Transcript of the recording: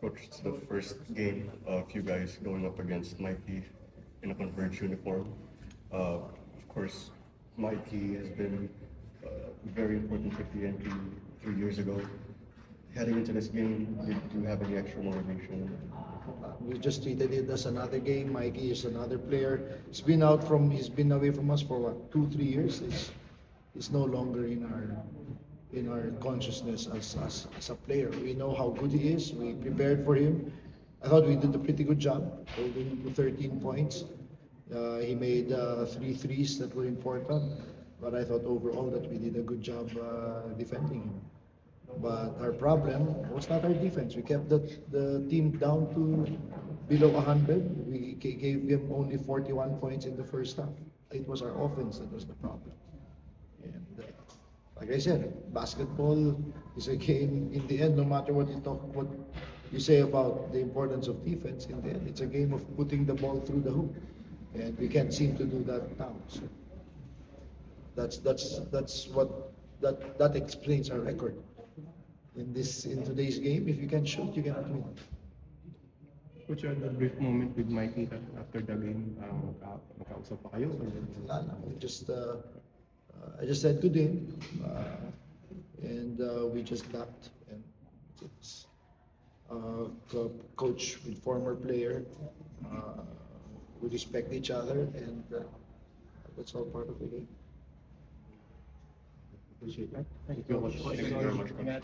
Coach, it's the first game of you guys going up against Mikey in a Converge uniform. Of course, Mikey has been very important for TNT 3 years ago. Heading into this game, did you have any extra motivation? We just treated it as another game. Mikey is another player. He's been away from us for what, 2-3 years. He's no longer in our consciousness as a player. We know how good he is. We prepared for him. I thought we did a pretty good job holding him to 13 points. He made 3 threes that were important, but I thought overall that we did a good job defending him. But our problem was not our defense. We kept the team down to below 100. We gave them only 41 points in the first half. It was our offense that was the problem. And like I said, basketball is a game. In the end, no matter what you say about the importance of defense, in the end, it's a game of putting the ball through the hoop, and we can't seem to do that now. So that explains our record. In today's game, if you can shoot, you cannot win. Coach, you had a brief moment with Mikey after the game. Magkausap pa kayo? Wala lang. I just said good day, and we just lapped. And it's coach with former player, we respect each other, and that's all part of the game. Appreciate that. Thank you very much. Coach.